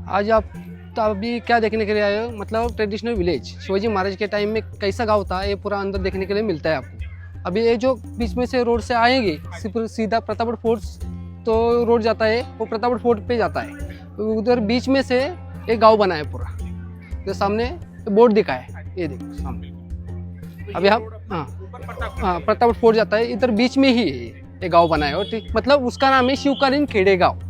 आज आप तो अभी क्या देखने के लिए आए हो, मतलब ट्रेडिशनल विलेज शिवाजी महाराज के टाइम में कैसा गांव था ये पूरा अंदर देखने के लिए मिलता है आपको। अभी ये जो बीच में से रोड से आएंगे सीधा प्रतापगढ़ फोर्ट तो रोड जाता है, वो प्रतापगढ़ फोर्ट पे जाता है। उधर बीच में से एक गांव बना है पूरा, जो सामने बोर्ड दिखा है, ये देखो सामने। अभी हम हाँ प्रतापगढ़ फोर्ट जाता है, इधर बीच में ही ये गाँव बना है। और ठीक मतलब उसका नाम है शिवकालीन खेड़े गाँव।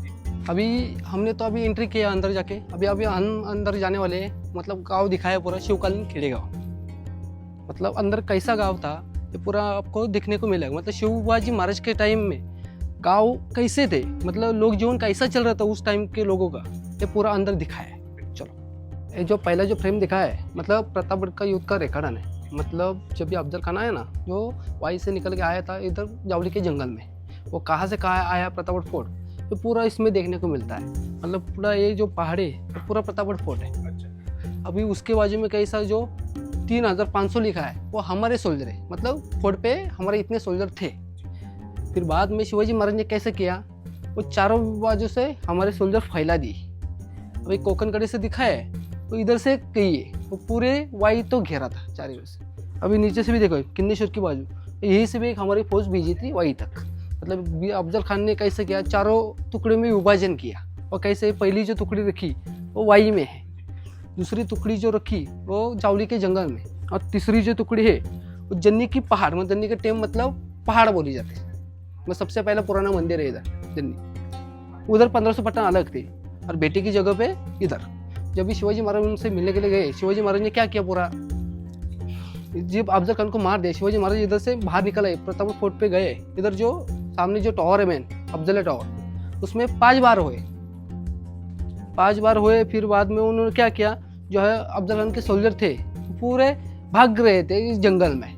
अभी हमने तो अभी एंट्री किया अंदर जाके, अभी हम अंदर जाने वाले हैं। मतलब गांव दिखाया पूरा शिवकालीन खेड़े गाँव। मतलब अंदर कैसा गांव था ये पूरा आपको देखने को मिलेगा। मतलब शिवाजी महाराज के टाइम में गांव कैसे थे, मतलब लोग जीवन कैसा चल रहा था उस टाइम के लोगों का, ये पूरा अंदर दिखाया है। चलो ये जो पहला जो फ्रेम दिखाया है, मतलब प्रतापगढ़ का युद्ध का रेखाड़न है। मतलब जब भी अफजल खान आया ना, जो वाई से निकल के आया था इधर जावली के जंगल में, वो कहाँ से कहाँ आया प्रतापगढ़ फोर्ट, तो पूरा इसमें देखने को मिलता है। मतलब पूरा ये जो पहाड़ी है तो पूरा प्रतापगढ़ फोर्ट है। अच्छा। अभी उसके बाजू में कैसा जो 3500 लिखा है वो हमारे सोल्जर है, मतलब फोर्ट पे हमारे इतने सोल्जर थे। फिर बाद में शिवाजी महाराज ने कैसे किया, वो चारों बाजू से हमारे सोल्जर फैला दी। अभी कोकन कड़ी से दिखा है तो इधर से कही है, वो पूरे वाई तो घेरा था चारों ओर से। अभी नीचे से भी देखो किन्नेश्वर की बाजू, यही से भी एक हमारी फौज भेजी थी वाई तक। मतलब अफजल खान ने कैसे किया, चारों टुकड़े में विभाजन किया। और कैसे पहली जो टुकड़ी रखी वो वाई में है, दूसरी टुकड़ी जो रखी वो जावली के जंगल में, और तीसरी जो टुकड़ी है वो जन्नी की पहाड़ में। जन्नी के टेम मतलब पहाड़ बोली जाती है। मैं सबसे पहला पुराना मंदिर है इधर जन्नी। उधर 1500 पट्टन अलग थी और बेटी की जगह पे इधर। जब भी शिवाजी महाराज उनसे मिलने के लिए गए, शिवाजी महाराज ने क्या किया, पूरा जब अफजल खान को मार दिया, शिवाजी महाराज इधर से बाहर निकल आए, प्रतापगढ़ फोर्ट पे गए। इधर जो सामने जो टावर है मेन अफजल टावर, उसमें 5 बार हुए। फिर बाद में उन्होंने क्या किया, जो है अफजल खान के सोल्जर थे पूरे भाग रहे थे इस जंगल में।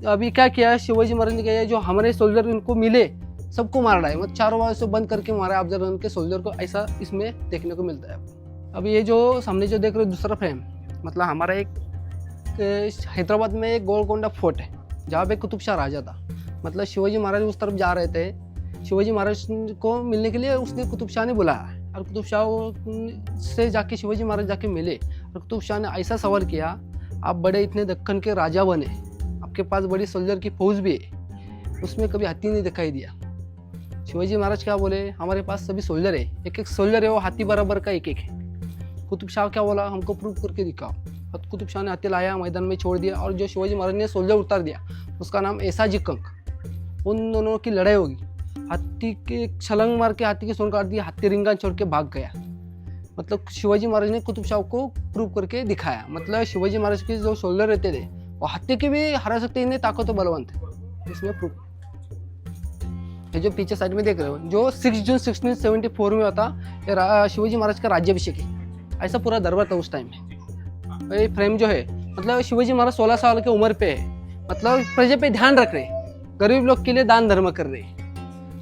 अभी क्या किया शिवाजी महाराज ने किया, जो हमारे सोल्जर उनको मिले सबको मार डाले। मतलब चारों बार से बंद करके मारा अफजल खान के सोल्जर को, ऐसा इसमें देखने को मिलता है। अभी ये जो सामने जो देख रहे हो दूसरा फ्रेम, मतलब हमारा एक हैदराबाद में एक गोलकोंडा फोर्ट है जहाँ पे कुतुब शाह राजा था। मतलब शिवाजी महाराज उस तरफ जा रहे थे, शिवाजी महाराज को मिलने के लिए उसने कुतुब शाह ने बुलाया, और कुतुब शाह से जाके शिवाजी महाराज जाके मिले। और कुतुब शाह ने ऐसा सवाल किया, आप बड़े इतने दक्कन के राजा बने, आपके पास बड़ी सोल्जर की फौज भी है, उसमें कभी हाथी नहीं दिखाई दिया। शिवाजी महाराज क्या बोले, हमारे पास सभी सोल्जर है, एक एक सोल्जर है वो हाथी बराबर का एक एक है। कुतुब शाह क्या बोला, हमको प्रूव करके दिखाओ। और कुतुब शाह ने हाथी लाया, मैदान में छोड़ दिया, और जो शिवाजी महाराज ने सोल्जर उतार दिया उसका नाम ऐसाजी कंक। उन दोनों की लड़ाई होगी, हाथी के छलंग मार के हाथी की सूंड काट दी, हाथी रिंगन छोड़ के भाग गया। मतलब शिवाजी महाराज ने कुतुब शाह को प्रूव करके दिखाया। मतलब शिवाजी महाराज के जो सोल्जर रहते थे वो हाथी के भी हरा सकते, इतने ताकत बलवंत थे, इसमें प्रूफ। ये जो पीछे साइड में देख रहे हो, जो 6 जून 1674 में होता, ये शिवाजी महाराज का राज्याभिषेक है। ऐसा पूरा दरबार था उस टाइम में। ये फ्रेम जो है, मतलब शिवाजी महाराज 16 साल की उम्र पे है, मतलब प्रजा पे ध्यान रख रहे, गरीब लोग के लिए दान धर्म कर रहे।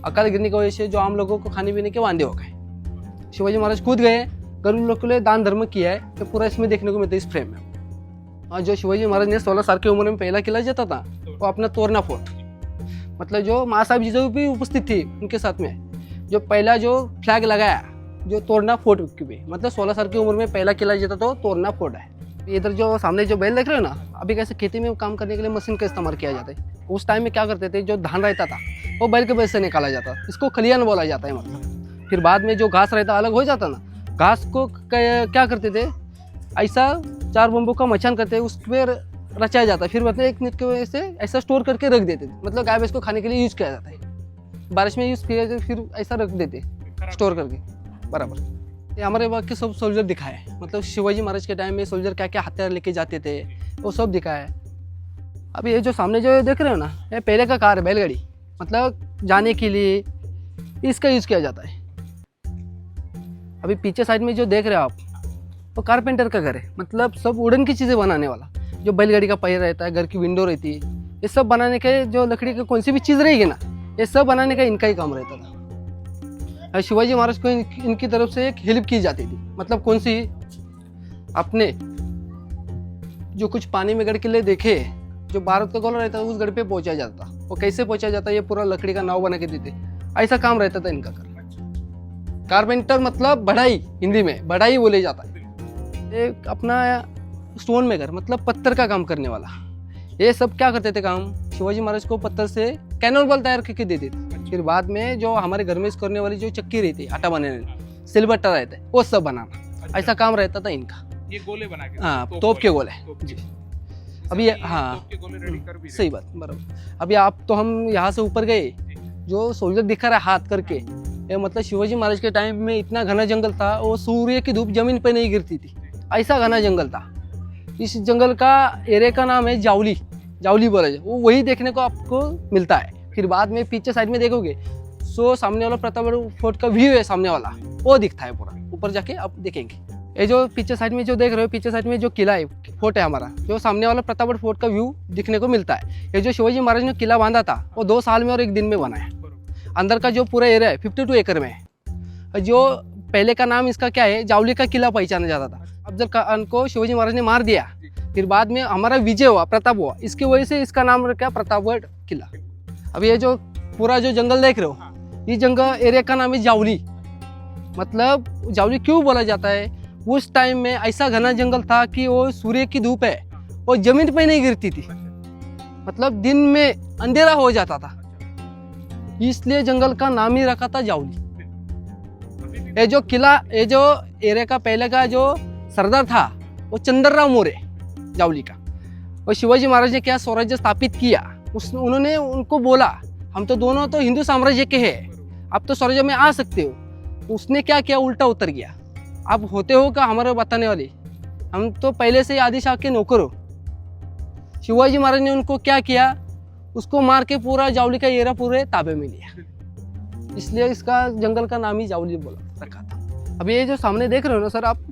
अकाल गिरने की वजह से जो आम लोगों को खाने पीने के वांदे हो गए, शिवाजी महाराज खुद गए, गरीब लोग के लिए दान धर्म किया है, तो पूरा इसमें देखने को मिलता है इस फ्रेम में। और जो शिवाजी महाराज ने 16 साल की उम्र में पहला किला जीता था वो अपना तोरना फोर्ट, मतलब जो माँ साहब जी जो भी उपस्थित थी उनके साथ में जो पहला जो फ्लैग लगाया, जो तोरना फोर्ट की भी, मतलब 16 साल की उम्र में पहला किला जीता तो तोरना फोर्ट है। इधर जो सामने जो बैल देख रहे हो ना, अभी कैसे खेती में काम करने के लिए मशीन का इस्तेमाल किया जाता है। उस टाइम में क्या करते थे, जो धान रहता था वो बैल के बैल से निकाला जाता, इसको खलियान बोला जाता है। मतलब फिर बाद में जो घास रहता अलग हो जाता ना, घास को क्या करते थे, ऐसा 4 बम्बू का मचान करते, उस पर रचाया जाता, फिर मतलब एक मिनट की वजह से ऐसा स्टोर करके रख देते थे। मतलब गाय भैंस को खाने के लिए यूज़ किया जाता है, बारिश में यूज़ किया जाता, फिर ऐसा रख देते स्टोर करके बराबर। ये हमारे वक्त के सब सोल्जर दिखाए, मतलब शिवाजी महाराज के टाइम में सोल्जर क्या क्या हथियार लेके जाते थे वो सब दिखाया है। अभी ये जो सामने जो देख रहे हो ना, ये पहले का कार है, बैलगाड़ी, मतलब जाने के लिए इसका यूज़ किया जाता है। अभी पीछे साइड में जो देख रहे हो आप, वो कारपेंटर का घर है, मतलब सब वुडन की चीज़ें बनाने वाला। जो बैलगाड़ी का पहिया रहता है, घर की विंडो रहती है, ये सब बनाने के, जो लकड़ी की कौन सी भी चीज़ रहेगी ना, ये सब बनाने का इनका ही काम रहता था। शिवाजी महाराज को इनकी तरफ से एक हेल्प की जाती थी, मतलब कौन सी, अपने जो कुछ पानी में गड़ के लिए देखे, जो भारत का गोला रहता था उस गढ़ पे पहुंचाया जाता था। वो कैसे पहुंचाया जाता है, ये पूरा लकड़ी का नाव बना के देते, ऐसा काम रहता था इनका कर। कारपेंटर मतलब बढ़ाई, हिंदी में बढ़ाई बोले जाता है। एक अपना स्टोन मेकर मतलब पत्थर का काम करने वाला, ये सब क्या करते थे काम, शिवाजी महाराज को पत्थर से कैनन बॉल तैयार करके देते थे। फिर बाद में जो हमारे घर में यूज करने वाली जो चक्की रहती है आटा बनाने, सिलबट्टा रहता है, वो सब बनाना, ऐसा काम रहता था इनका। ये गोले बना के, हाँ, तोप के गोले जी। अभी हाँ, तोप के गोले रेडी कर भी सही बात, बराबर। अभी आप तो हम यहाँ से ऊपर गए, जो सोल्जर दिखा रहा है हाथ करके, ये मतलब शिवाजी महाराज के टाइम में इतना घना जंगल था, वो सूर्य की धूप जमीन पे नहीं गिरती थी, ऐसा घना जंगल था। इस जंगल का एरिया का नाम है जावली, जावली बोला जाए, वो वही देखने को आपको मिलता है। फिर बाद में पीछे साइड में देखोगे सो सामने वाला प्रतापगढ़ फोर्ट का व्यू है, सामने वाला वो दिखता है पूरा, ऊपर जाके आप देखेंगे। ये जो पीछे साइड में जो देख रहे हो, पीछे साइड में जो किला है, फोर्ट है हमारा, जो सामने वाला प्रतापगढ़ फोर्ट का व्यू दिखने को मिलता है। ये जो शिवाजी महाराज ने किला बांधा था, वो 2 साल में और 1 दिन में बना है। अंदर का जो पूरा एरिया है 52 एकड़ में है। जो पहले का नाम इसका क्या है, जावली का किला पहचाना जाता था। अफजल खान को शिवाजी महाराज ने मार दिया, फिर बाद में हमारा विजय हुआ, प्रताप हुआ, इसकी वजह से इसका नाम रखा प्रतापगढ़ किला। अब ये जो पूरा जो जंगल देख रहे हो, ये जंगल एरिया का नाम है जावली। मतलब जावली क्यों बोला जाता है, उस टाइम में ऐसा घना जंगल था कि वो सूर्य की धूप है वो जमीन पे नहीं गिरती थी, मतलब दिन में अंधेरा हो जाता था, इसलिए जंगल का नाम ही रखा था जावली। ये जो किला, ये जो एरिया का पहले का जो सरदार था वो चंद्रराव मौर्य, जावली का। और शिवाजी महाराज ने क्या स्वराज्य स्थापित किया, उन्होंने उनको बोला हम तो दोनों तो हिंदू साम्राज्य के हैं, आप तो स्वराज्य में आ सकते हो। उसने क्या किया, उल्टा उतर गया। आप होते हो क्या हमारे बताने वाले, हम तो पहले से ही आदिशाह के नौकर हो। शिवाजी महाराज ने उनको क्या किया, उसको मार के पूरा जावली का एरिया पूरे ताबे में लिया, इसलिए इसका जंगल का नाम ही जावली बोला रखा था। अब ये जो सामने देख रहे हो ना सर आप,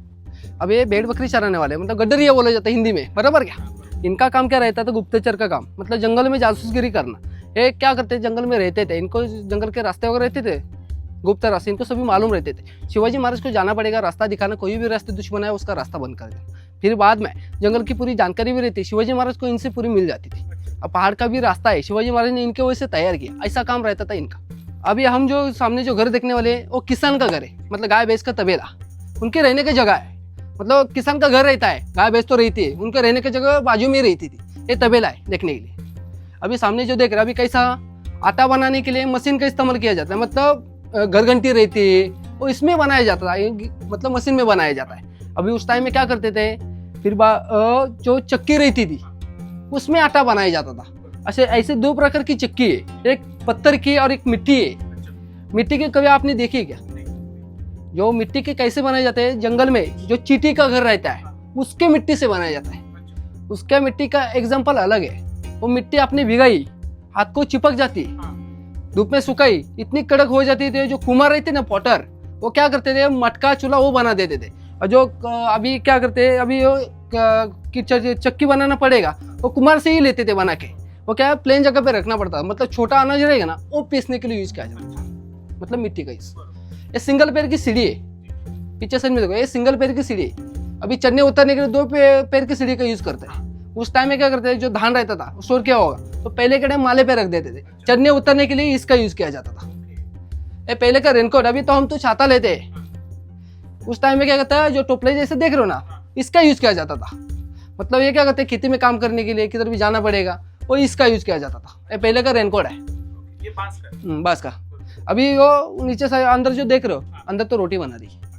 अब ये भेड़ बकरी चराने वाले, मतलब गड्डरिया बोला जाता है हिंदी में, बराबर क्या। इनका काम क्या रहता था, गुप्तचर का काम, मतलब जंगल में जासूसगिरी करना। ये क्या करते, जंगल में रहते थे, इनको जंगल के रास्ते वगैरह रहते थे, गुप्त रास्ते इनको सभी मालूम रहते थे। शिवाजी महाराज को जाना पड़ेगा, रास्ता दिखाना, कोई भी रास्ते दुश्मन है उसका रास्ता बंद कर देना। फिर बाद में जंगल की पूरी जानकारी भी रहती, शिवाजी महाराज को इनसे पूरी मिल जाती थी। अब पहाड़ का भी रास्ता है, शिवाजी महाराज ने इनके वजह से तैयार किया, ऐसा काम रहता था इनका। अभी हम जो सामने जो घर देखने वाले वो किसान का घर है, मतलब गाय भैंस का तबेला, उनके रहने की जगह है। मतलब किसान का घर रहता है, गाय भैंस तो रहती है, उनके रहने की जगह बाजू में रहती थी। ये तबेला है देखने के लिए। अभी सामने जो देख रहे हैं, अभी कैसा आटा बनाने के लिए मशीन का इस्तेमाल किया जाता है, मतलब घरघंटी रहती है वो इसमें बनाया जाता था, मतलब मशीन में बनाया जाता है। अभी उस टाइम में क्या करते थे, फिर जो चक्की रहती थी उसमें आटा बनाया जाता था। ऐसे 2 प्रकार की चक्की है, एक पत्थर की और एक मिट्टी है। मिट्टी के कभी आपने देखी क्या, जो मिट्टी के कैसे बनाए जाते हैं, जंगल में जो चींटी का घर रहता है उसके मिट्टी से बनाया जाता है। उसका मिट्टी का एग्जाम्पल अलग है, वो मिट्टी आपने भिगाई, हाथ को चिपक जाती, धूप में सुखाई, इतनी कड़क हो जाती थी। जो कुम्हार रहते ना, पॉटर, वो क्या करते थे, मटका चूल्हा वो बना देते थे। और जो अभी क्या करते हैं, अभी चक्की बनाना पड़ेगा, वो कुम्हार से ही लेते थे बना के। वो क्या प्लेन जगह पे रखना पड़ता, मतलब छोटा अनाज रहेगा ना, वो पीसने के लिए यूज किया जाता था, मतलब मिट्टी का। ये सिंगल पैर की सीढ़ी है, पीछे साइड में देखो, ये सिंगल पैर की सीढ़ी है। अभी चढ़ने उतरने के लिए 2 पैर की सीढ़ी का यूज करते हैं। उस टाइम में क्या करते थे, जो धान रहता था स्टोर किया होगा, तो पहले के टाइम माले पे रख देते थे, चढ़ने उतरने के लिए इसका यूज किया जाता था। ये पहले का रेनकोट, अभी तो हम तो छाता लेते हैं, उस टाइम में क्या करता है, जो टोपले जैसे देख रहे हो ना, इसका यूज किया जाता था। मतलब ये क्या करते हैं, खेती में काम करने के लिए किधर भी जाना पड़ेगा, वो इसका यूज किया जाता था। ये पहले का रेनकोट है, ये बांस का। अभी वो नीचे से अंदर जो देख रहे हो, अंदर तो रोटी बना रही है।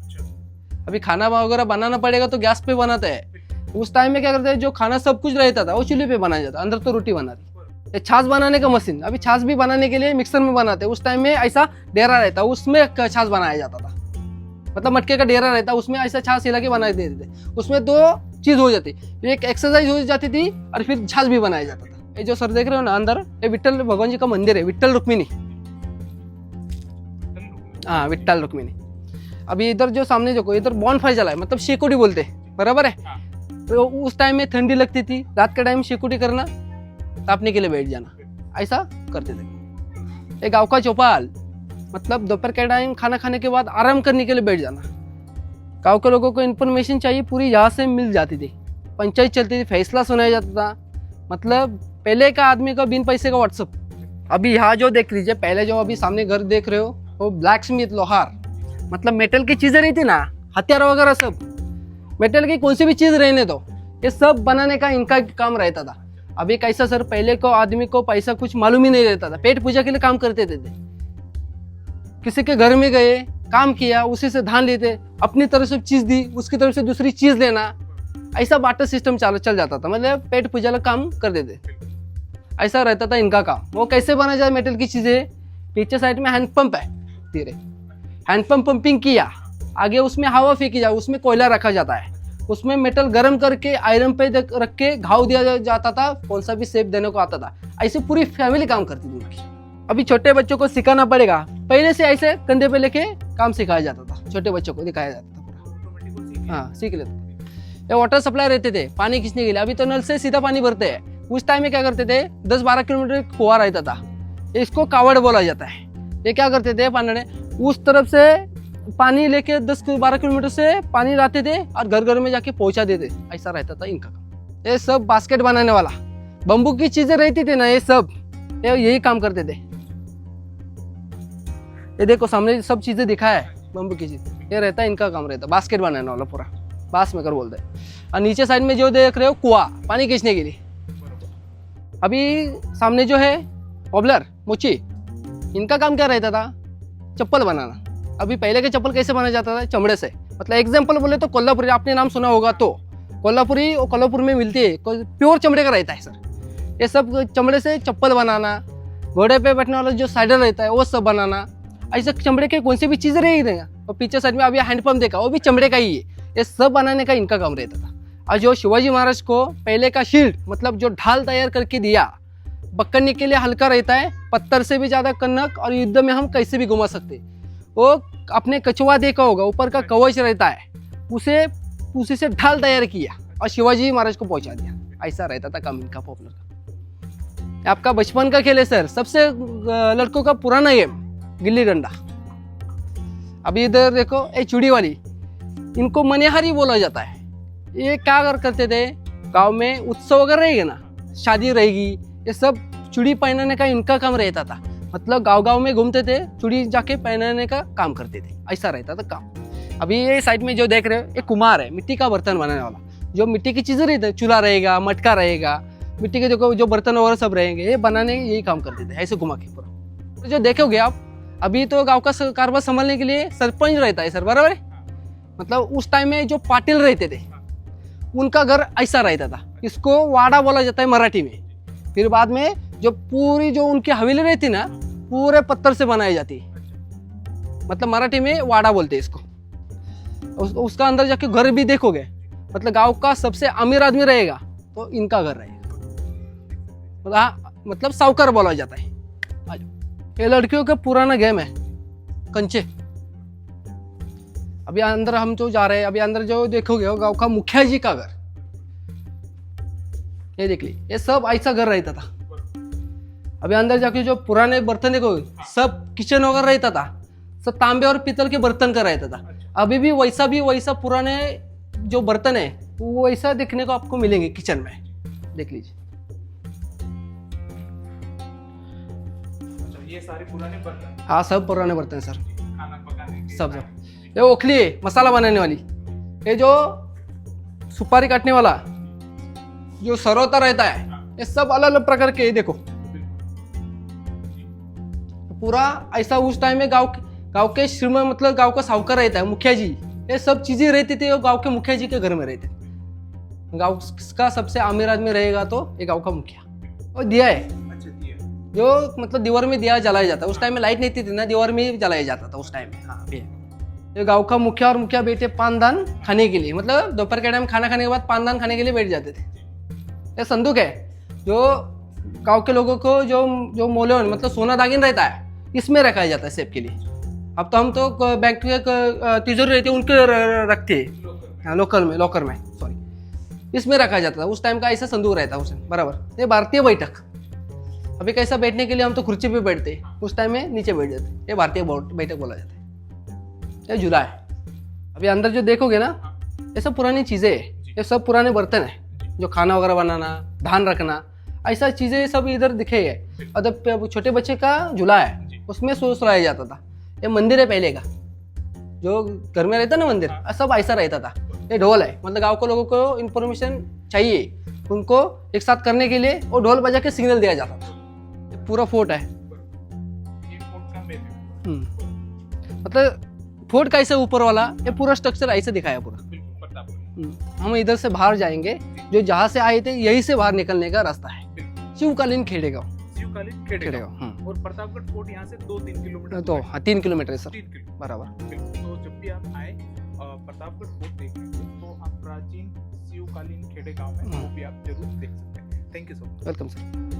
अभी खाना वगैरह बनाना पड़ेगा तो गैस पे बनाते हैं। उस टाइम में क्या करते हैं, जो खाना सब कुछ रहता था वो चूल्हे पे बनाया जाता, अंदर तो रोटी बना रही। छाछ बनाने का मशीन, अभी छाछ भी बनाने के लिए मिक्सर में बनाते। उस टाइम में ऐसा डेरा रहता, उसमें छाछ बनाया जाता था, मतलब मटके का डेरा रहता, उसमें ऐसा छाछ हिला के बनाए देते थे। उसमें 2 चीज हो जाती, एक एक्सरसाइज हो जाती थी और फिर छाछ भी बनाया जाता था। ये जो सर देख रहे हो ना अंदर, ये विट्ठल भगवान जी का मंदिर है, विट्ठल रुक्मिणी। हाँ, विट्ठल रुक्मिणी। अभी इधर जो सामने जो इधर बॉनफायर जला है, मतलब शेकोटी बोलते, बराबर है। तो उस टाइम में ठंडी लगती थी, रात के टाइम शेकोटी करना, तापने के लिए बैठ जाना, ऐसा करते थे। एक गाँव का चौपाल, मतलब दोपहर के टाइम खाना खाने के बाद आराम करने के लिए बैठ जाना। गाँव के लोगों को इन्फॉर्मेशन चाहिए पूरी यहाँ से मिल जाती थी, पंचायत चलती थी, फैसला सुनाया जाता था। मतलब पहले का आदमी का बिन पैसे का व्हाट्सअप। अभी यहाँ जो देख लीजिए, पहले जो अभी सामने घर देख रहे हो वो ब्लैक स्मिथ लोहार, मतलब मेटल की चीजें रहती ना, हथियार वगैरह सब, मेटल की कौन सी भी चीज रहने दो, ये सब बनाने का इनका काम रहता था। अभी कैसा सर, पहले को आदमी को पैसा कुछ मालूम ही नहीं रहता था, पेट पूजा के लिए काम करते थे। किसी के घर में गए, काम किया, उसी से धान लेते, अपनी तरफ से चीज दी, उसकी तरफ से दूसरी चीज लेना, ऐसा बाटर सिस्टम चल जाता था। मतलब पेट पूजा का काम कर देते, ऐसा रहता था इनका काम। वो कैसे बना जाए मेटल की चीजें, पीछे साइड में हैंडपंप है, धीरे हैंडपंप पंपिंग किया, आगे उसमें हवा फेंकी जाए, उसमें कोयला रखा जाता है, उसमें मेटल गर्म करके आयरन पे रख के घाव दिया जाता था, कौन सा भी शेप देने को आता था। ऐसे पूरी फैमिली काम करती थी उनकी। अभी छोटे बच्चों को सिखाना पड़ेगा, पहले से ऐसे कंधे पे लेके काम सिखाया जाता था, छोटे बच्चों को दिखाया जाता था पूरा। हाँ, सीख लेते। ये वाटर सप्लाई रहते थे पानी खींचने के लिए, अभी तो नल से सीधा पानी भरते हैं। उस टाइम में क्या करते थे, 10-12 किलोमीटर कुआं रहता था, इसको कावड़ बोला जाता है। ये क्या करते थे, पानी उस तरफ से पानी लेके 10-12 किलोमीटर से पानी लाते थे और घर घर में जाके पहुंचा देते, ऐसा रहता था इनका काम। ये सब बास्केट बनाने वाला, बम्बू की चीजें रहती थी ना, ये सब यही काम करते थे। ये देखो सामने सब चीजें दिखा है, बम्बू की चीज, ये रहता है इनका काम रहता, बास्केट बनाने वाला पूरा, बास मेकर बोलते हैं। और नीचे साइड में जो देख रहे हो कुआं, पानी खींचने के लिए। अभी सामने जो है ऑबलर मोची, इनका काम क्या रहता था, चप्पल बनाना। अभी पहले के चप्पल कैसे बनाया जाता था, चमड़े से। मतलब एग्जाम्पल बोले तो कोल्हापुरी, आपने नाम सुना होगा तो, कोल्हापुरी और कोल्हापुर में मिलती है, प्योर चमड़े का रहता है सर। ये सब चमड़े से चप्पल बनाना, घोड़े पे बैठने वाला जो साइडर रहता है वो सब बनाना, ऐसे चमड़े के कौन सी भी चीज़ें रही देगा। और पीछे साइड में अभी हैंडपंप देखा, वो भी चमड़े का ही है। ये सब बनाने का इनका काम रहता था। और जो शिवाजी महाराज को पहले का शील्ड, मतलब जो ढाल तैयार करके दिया, पकड़ने के लिए हल्का रहता है, पत्थर से भी ज़्यादा कनक, और युद्ध में हम कैसे भी घुमा सकते। वो अपने कछुआ देखा होगा, ऊपर का कवच रहता है, उसी से ढाल तैयार किया और शिवाजी महाराज को पहुंचा दिया। ऐसा रहता था काम इनका पॉपुलर का। आपका बचपन का खेल है सर, सबसे लड़कों का पुराना गेम गिल्ली डंडा। अभी इधर देखो, ये चूड़ी वाली, इनको मनिहारी बोला जाता है। ये क्या करते थे, गांव में उत्सव अगर रहेगा ना, शादी रहेगी, ये सब चूड़ी पहनाने का इनका काम रहता था। मतलब गांव में घूमते थे, चूड़ी जाके पहनाने का काम करते थे, ऐसा रहता था काम। अभी ये साइड में जो देख रहे हो, ये कुम्हार है, मिट्टी का बर्तन बनाने वाला। जो मिट्टी की चीजें रहती है, चूल्हा रहेगा, मटका रहेगा, मिट्टी के जो बर्तन वगैरह सब रहेंगे, ये बनाने यही काम करते थे, ऐसे घुमा के पूरा। जो देखोगे आप, अभी तो गांव का कारोबार संभालने के लिए सरपंच रहता है सर, बराबर है। मतलब उस टाइम में जो पाटिल रहते थे, उनका घर ऐसा रहता था, इसको वाड़ा बोला जाता है मराठी में। फिर बाद में जो पूरी जो उनकी हवेली रहती ना, पूरे पत्थर से बनाई जाती, मतलब मराठी में वाड़ा बोलते हैं इसको। उसका अंदर जाके घर भी देखोगे, मतलब गांव का सबसे अमीर आदमी रहेगा तो इनका घर रहेगा, मतलब साहूकार बोला जाता है। ये लड़कियों का पुराना गेम है, कंचे। अभी अंदर हम जो जा रहे हैं, अभी अंदर जो देखोगे गांव का मुखिया जी का घर, ये देख ली, ये सब ऐसा घर रहता था। अभी अंदर जाके जो पुराने बर्तन देखोगे, सब किचन वगैरह रहता था, सब तांबे और पीतल के बर्तन का रहता था। अभी भी वैसा पुराने जो बर्तन है वो वैसा देखने को आपको मिलेंगे किचन में, देख लीजिए। ये सारे पुराने बर्तन, हाँ सब पुराने बर्तन सर, खाना पकाने के, सब। ये ओखली है मसाला बनाने वाली, ये जो सुपारी काटने वाला जो सरोता रहता है, ये सब अलग अलग प्रकार के। देखो पूरा ऐसा उस टाइम में गांव के श्रीमंत, मतलब गांव का साहूकार रहता है, मुखिया जी, ये सब चीजें रहती थी, वो गांव के मुखिया जी के घर में रहते। गांव का सबसे अमीर आदमी रहेगा तो ये गांव का मुखिया। और दिया है जो, मतलब दीवार में दिया जलाया जाता है। उस टाइम में लाइट नहीं थी ना, दीवार में जलाया जाता था उस टाइम में। हाँ, ये गांव का मुखिया और मुखिया बेटे पानदान खाने के लिए, मतलब दोपहर के टाइम खाना खाने के बाद पानदान खाने के लिए बैठ जाते थे। ये संदूक है जो गांव के लोगों को जो मोले, मतलब सोना दागिन रहता है, इसमें रखा जाता है सेफ के लिए। अब तो हम तो बैंक के तिजोरी रहती है उनके रखते हैं, लॉकर में सॉरी, इसमें रखा जाता था। उस टाइम का ऐसा संदूक रहता है उसमें, बराबर। ये भारतीय बैठक। अभी कैसा बैठने के लिए हम तो कुर्सी पे बैठते, उस टाइम में नीचे बैठ जाते, ये भारतीय बैठक बोला जाता है। ये झूला है। अभी अंदर जो देखोगे ना, ये सब पुरानी चीजें है, ये सब पुराने बर्तन है, जो खाना वगैरह बनाना, धान रखना, ऐसा चीजें सब इधर दिखे है। और छोटे बच्चे का झूला है, उसमें सुलाया जाता था। ये मंदिर है पहले का, जो घर में रहता ना मंदिर, सब ऐसा रहता था। ये ढोल है, मतलब गांव के लोगों को इन्फॉर्मेशन चाहिए, उनको एक साथ करने के लिए वो ढोल बजा के सिग्नल दिया जाता था। ये पूरा फोर्ट है। ये फोर्ट का मेन है। मतलब फोर्ट का ऐसे ऊपर वाला ये पूरा स्ट्रक्चर ऐसे दिखाया पूरा। बिल्कुल प्रतापगढ़। हम इधर से बाहर जाएंगे, जो जहाँ से आए थे यहीं से बाहर निकलने का रास्ता है। बिल्कुल। शिवकालीन खेड़ेगांव। शिवकालीन खेड़ेगांव। और प्रतापगढ़ फोर्ट यहाँ से 2-3 किलोमीटर तो हाँ 3 किलोमीटर है सर, 3 किलोमीटर बराबर। बिल्कुल। तो जब भी आप आए प्रतापगढ़ फोर्ट देखने को, तो आप प्राचीन शिवकालीन खेड़े गांव में वो भी आप जरूर देख सकते हैं। Thank you so much. Welcome sir.